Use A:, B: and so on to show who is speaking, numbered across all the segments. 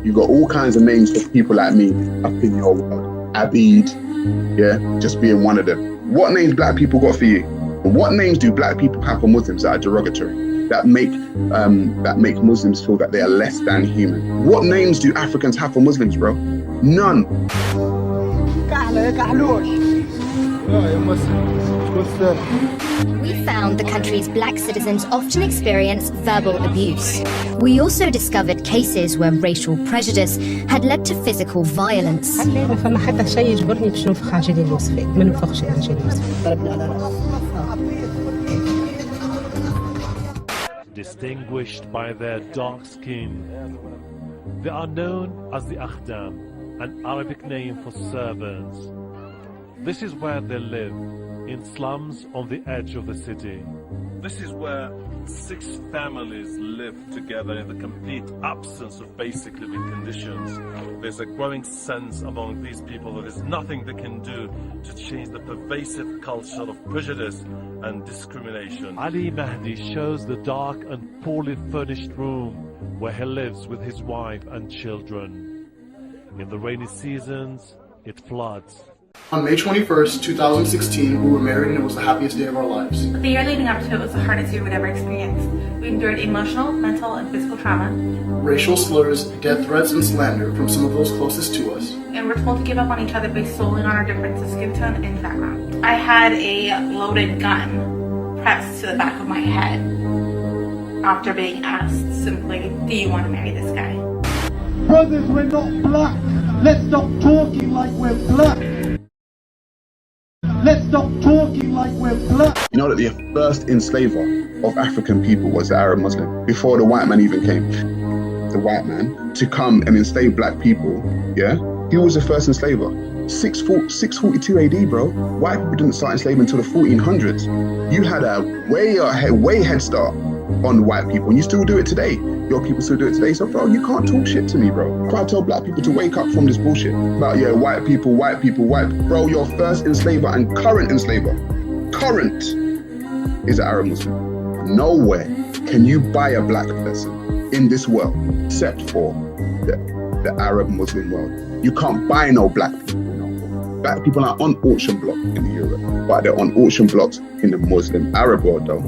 A: You got all kinds of names for people like me up in your world. Abid, yeah, just being one of them. What names black people got for you? What names do black people have for Muslims that are derogatory, that make Muslims feel that they are less than human? What names do Africans have for Muslims, bro? None.
B: We found the country's black citizens often experience verbal abuse. We also discovered cases where racial prejudice had led to physical violence.
C: Distinguished by their dark skin, they are known as the Akhdam, an Arabic name for servants. This is where they live, in slums on the edge of the city. This is where 6 families live together in the complete absence of basic living conditions. There's a growing sense among these people that there's nothing they can do to change the pervasive culture of prejudice and discrimination. Ali Mahdi shows the dark and poorly furnished room where he lives with his wife and children. In the rainy seasons, it floods.
D: On May 21st, 2016, we were married and it was the happiest day of our lives.
E: The year leading up to it was the hardest year we'd ever experienced. We endured emotional, mental, and physical trauma.
D: Racial slurs, death threats, and slander from some of those closest to us.
E: And we're told to give up on each other based solely on our difference of skin tone and background. I had a loaded gun pressed to the back of my head after being asked simply, do you want to marry this guy?
F: Brothers, we're not black. Let's stop talking like we're black. Let's stop talking like we're black.
A: You know that the first enslaver of African people was the Arab Muslim, before the white man even came. The white man to come and enslave black people, yeah? He was the first enslaver. 642 AD, bro. White people didn't start enslaving until the 1400s. You had a way head start on white people, and you still do it today. Your people still do it today. So, bro, you can't talk shit to me, bro. Can't tell black people to wake up from this bullshit about, yeah, white people. Bro, your first enslaver and current enslaver, is an Arab Muslim. Nowhere can you buy a black person in this world except for the Arab Muslim world. You can't buy no black people. No. Black people are on auction block in Europe, but they're on auction blocks in the Muslim Arab world, though.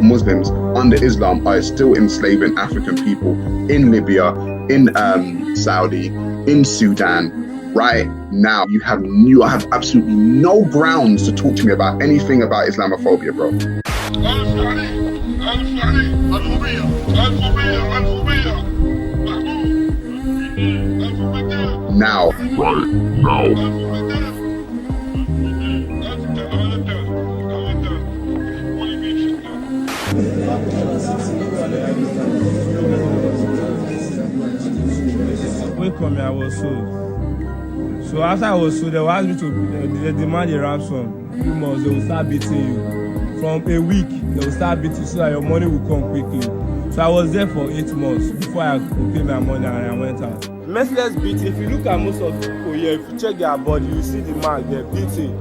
A: Muslims under Islam are still enslaving African people in Libya, in Saudi, in Sudan. Right now, I have absolutely no grounds to talk to me about anything about Islamophobia, bro. Now.
G: When come here, I was sold. So after I was sold, they asked me to they demand a ransom. 3 months, they will start beating you. From a week, they will start beating you so that your money will come quickly. So I was there for 8 months before I could pay my money and I went out. Merciless beat. If you look at most of the people here, if you check their body, you see the mark, they're beating.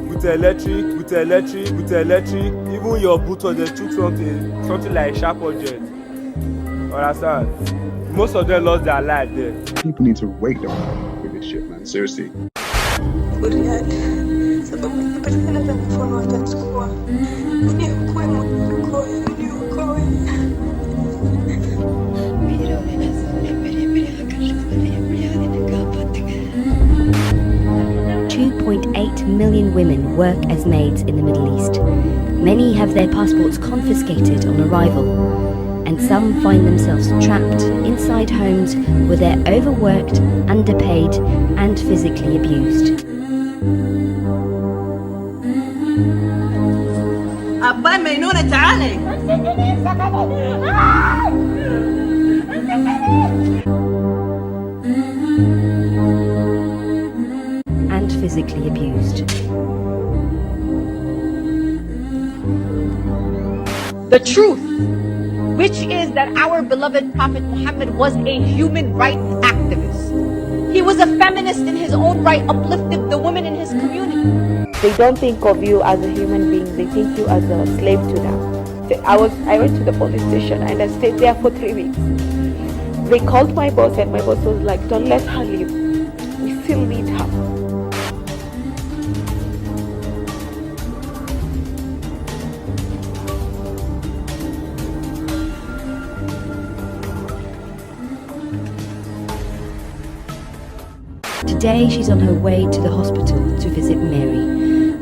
G: With electric, even your boot, they took something like a sharp object. Understand? Most of them lost their life there.
A: People need to wake them up with this shit, man. Seriously.
B: .8 million women work as maids in the Middle East. Many have their passports confiscated on arrival, and some find themselves trapped inside homes where they're overworked, underpaid, and physically abused. And physically abused.
H: The truth which is that our beloved Prophet Muhammad was a human rights activist. He was a feminist in his own right, uplifted the women in his community.
I: They don't think of you as a human being, they think you as a slave to them. I went to the police station and I stayed there for 3 weeks. They called my boss and my boss was like, don't let her leave. We still need her.
B: Today she's on her way to the hospital to visit Mary,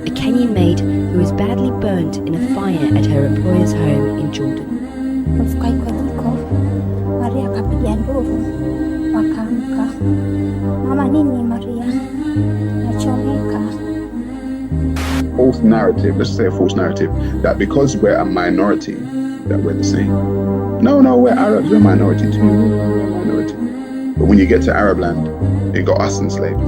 B: a Kenyan maid who was badly burnt in a fire at her employer's home in Jordan.
A: False narrative, let's say a false narrative, that because we're a minority, that we're the same. No, we're Arabs, we're a minority too. We're a minority. But when you get to Arab land, they got us enslaved.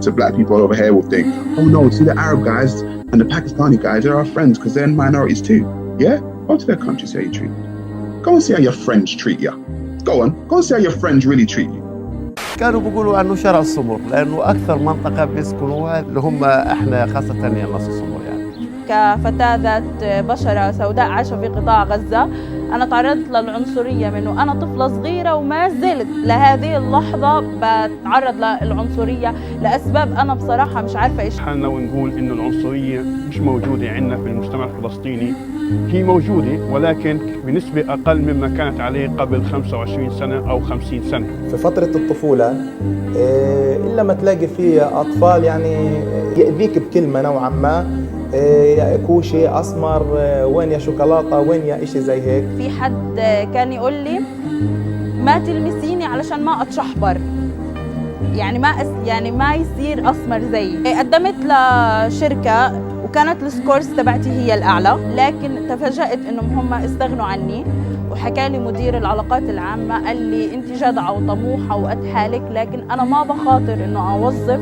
A: So black people over here will think, oh no, see the Arab guys and the Pakistani guys are our friends because they're minorities too. Yeah? Go to their country, see how you treat you. Go and see how your friends treat you. Go and see how your friends really treat you.
J: كانوا بيقولوا انه شرع السمر لانه اكثر منطقه بيسكنوها اللي هم احنا خاصه الناس السمر يعني.
K: كفتاة ذات بشرة سوداء عايشة في قطاع غزة، أنا تعرضت للعنصرية منه أنا طفلة صغيرة وما زلت لهذه اللحظة بتعرض للعنصرية لأسباب أنا بصراحة مش عارفة إيش.
L: حالنا ونقول إنه العنصرية مش موجودة عندنا في المجتمع الفلسطيني، هي موجودة ولكن بنسبة أقل مما كانت عليه قبل 25 سنة أو 50 سنة.
M: في فترة الطفولة إلا ما تلاقي فيه أطفال يعني يأذيك بكلمة نوعا ما، يا كوشي أسمر، وين يا شوكولاتة، وين يا إشي زي هيك.
K: في حد كان يقول لي ما تلمسيني علشان ما أتشحبر، يعني ما يصير أسمر زيي. قدمت لشركة وكانت السكورز تبعتي هي الأعلى، لكن تفاجأت إنهم هم استغنوا عني، وحكى لي مدير العلاقات العامة قال لي أنت جدعة وطموحة وقد حالك، لكن أنا ما بخاطر إنه أوظف.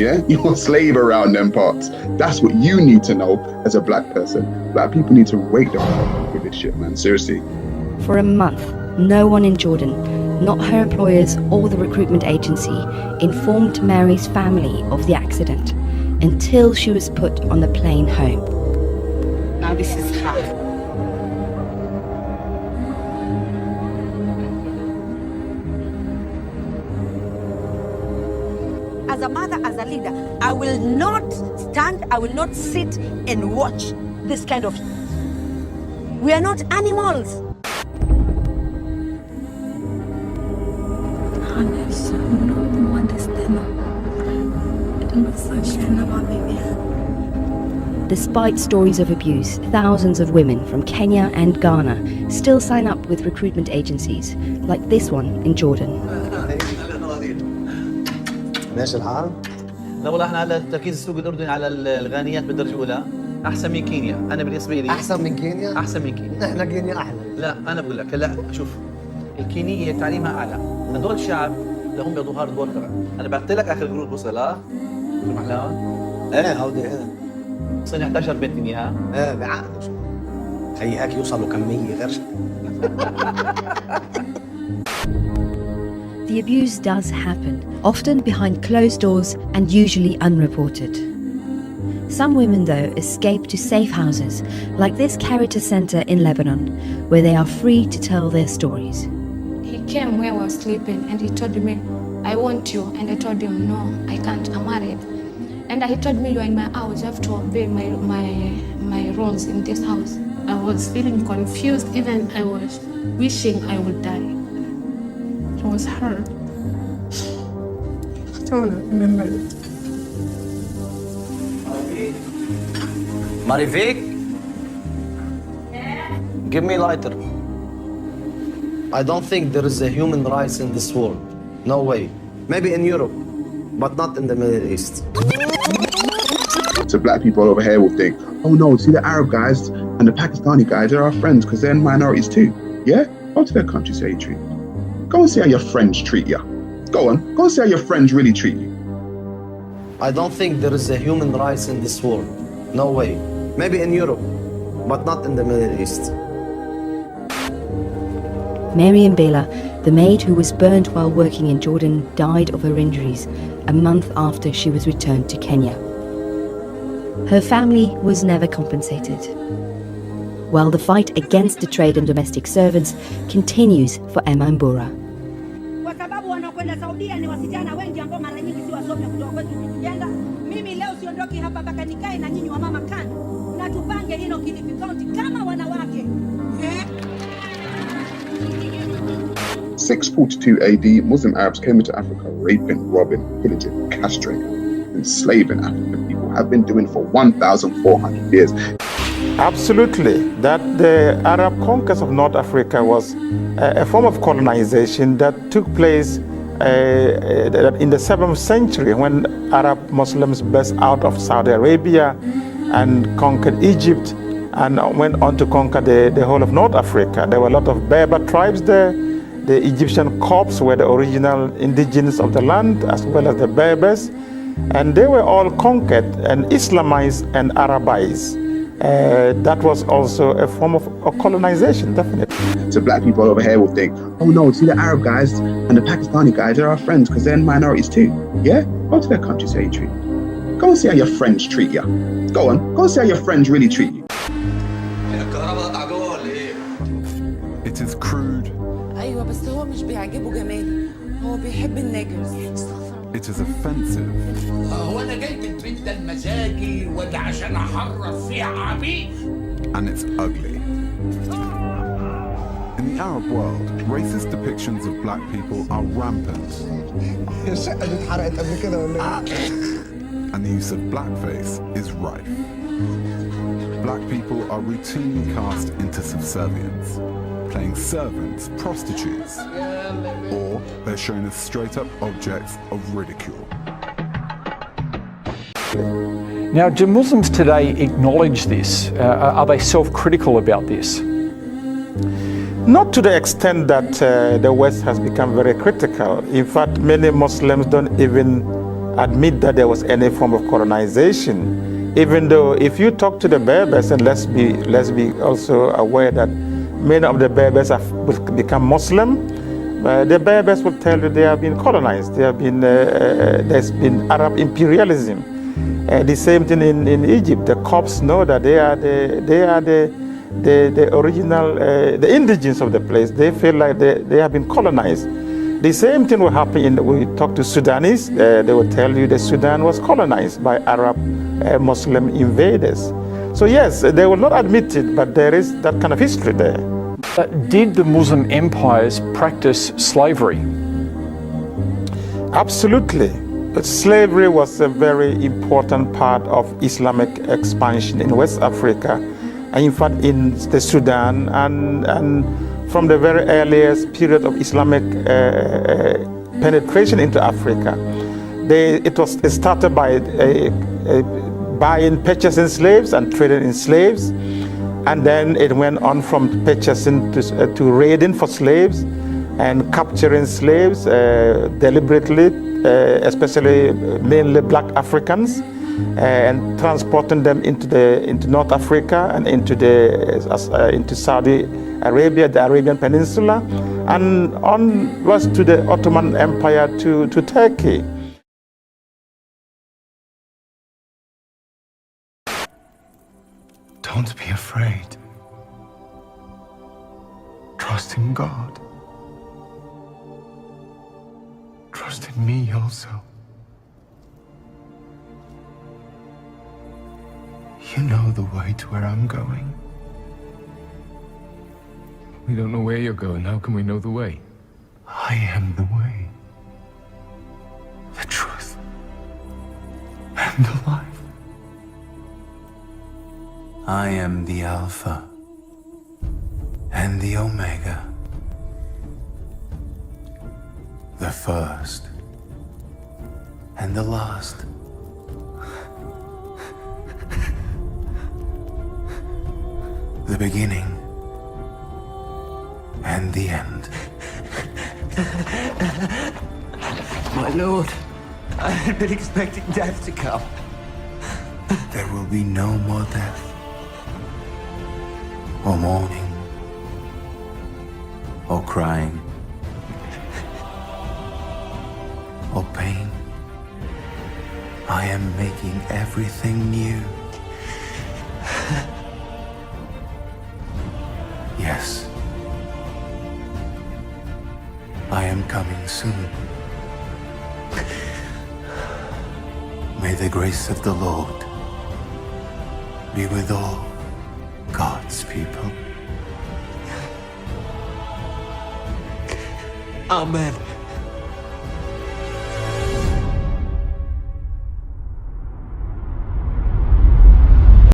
A: Yeah, you're a slave around them parts. That's what you need to know as a black person. Black people need to wake the fuck up with this shit, man. Seriously.
B: For a month, no one in Jordan, not her employers or the recruitment agency, informed Mary's family of the accident until she was put on the plane home.
E: Now this is her.
H: As a mother, as a leader, I will not stand, I will not sit and watch this kind of. We are not animals.
B: Despite stories of abuse, thousands of women from Kenya and Ghana still sign up with recruitment agencies, like this one in Jordan.
N: ماشي الحال؟ لا والله احنا على تركيز السوق الاردني على الغانيات بالدرجه الاولى احسن من كينيا، انا بالنسبه لي احسن من كينيا؟ احسن من كينيا. احنا كينيا احلى. لا انا بقول لك هلا شوف الكينيه تعليمها اعلى، هدول الشعب لهم بياخذوا هارد وركر. انا بعثت لك اخر جروب وصل شو محلاهم؟ ايه هودي ايه وصل 11 بنت اياها؟ ايه بعقد خيي هيك يوصلوا كميه غير
B: The abuse does happen, often behind closed doors and usually unreported. Some women, though, escape to safe houses, like this Caritas Center in Lebanon, where they are free to tell their stories.
O: He came where I was sleeping and he told me, I want you. And I told him, no, I can't, I'm married. And he told me, you're in my house, you have to obey my rules in this house. I was feeling confused, even I was wishing I would die. I was hurt. I don't remember it.
N: Marivik? Give me lighter. I don't think there is a human rights in this world. No way. Maybe in Europe, but not in the Middle East.
A: So black people over here will think, oh no, see the Arab guys and the Pakistani guys are our friends because they're minorities too. Yeah? Go to their country, say you treat. Go and see how your friends treat you. Go on, go and see how your friends really treat you.
P: I don't think there is a human rights in this world. No way. Maybe in Europe, but not in the Middle East.
B: Mariam Bela, the maid who was burned while working in Jordan, died of her injuries a month after she was returned to Kenya. Her family was never compensated, while the fight against the trade in domestic servants continues for Emma Mbura.
H: Kwa sababu wanaokwenda Saudia ni wasichana wengi ambao mara nyingi si wasomi kutoka kwetu tukienda. Mimi leo siondoki hapa mpaka nikae na nyinyi wa mama kando na tupange hilo Kilifi County kama wanawake.
A: 642 AD, Muslim Arabs came into Africa, raping, robbing, pillaging, castrating, enslaving African people, have been doing for 1,400 years.
Q: Absolutely, that the Arab conquest of North Africa was a form of colonization that took place in the 7th century when Arab Muslims burst out of Saudi Arabia and conquered Egypt and went on to conquer the whole of North Africa. There were a lot of Berber tribes there. The Egyptian Copts were the original indigenous of the land, as well as the Berbers, and they were all conquered and Islamized and Arabized. That was also a form of colonization, definitely.
A: So black people over here will think, oh no, see the Arab guys and the Pakistani guys, they're our friends because they're minorities too. Yeah? Go to their country, see how you treat you. Go and see how your friends treat you. Go on, go and see how your friends really treat you.
R: It is crude.
S: أيوة بس هو مش بيعجبه جمالي، هو بيحب النجرز.
R: It is offensive.
T: هو أنا جاي من بيت ده المزاجي ولا عشان أحرص فيه عبيد؟
R: And it's ugly. In the Arab world, racist depictions of black people are rampant. And the use of blackface is rife. Black people are routinely cast into subservience, playing servants, prostitutes, or they're shown as straight-up objects of ridicule.
U: Now, do Muslims today acknowledge this? Are they self-critical about this?
Q: Not to the extent that the West has become very critical. In fact, many Muslims don't even admit that there was any form of colonization. Even though if you talk to the Berbers, and let's be also aware that many of the Berbers have become Muslim, the Berbers will tell you they have been colonized. There's been Arab imperialism. The same thing in Egypt. The Copts know that they are the original, the indigenes of the place. They feel like they have been colonized. The same thing will happen we talk to Sudanese. They will tell you that Sudan was colonized by Arab Muslim invaders. So yes, they will not admit it, but there is that kind of history there.
U: Did the Muslim empires practice slavery?
Q: Absolutely. Slavery was a very important part of Islamic expansion in West Africa, and in fact in the Sudan, and from the very earliest period of Islamic penetration into Africa. It started by buying, purchasing slaves and trading in slaves, and then it went on from purchasing to raiding for slaves and capturing slaves deliberately, especially mainly black Africans, and transporting them into North Africa and into Saudi Arabia, the Arabian Peninsula, and onwards to the Ottoman Empire to Turkey.
V: Don't be afraid. Trust in God. Trust in me also. You know the way to where I'm going.
W: We don't know where you're going. How can we know the way?
V: I am the way, the truth, and the life. I am the Alpha and the Omega, the first and the last. The beginning and the end. My lord, I had been expecting death to come. There will be no more death, or mourning, or crying, or pain. I am making everything new. Yes, I am coming soon. May the grace of the Lord be with all God's people. Amen.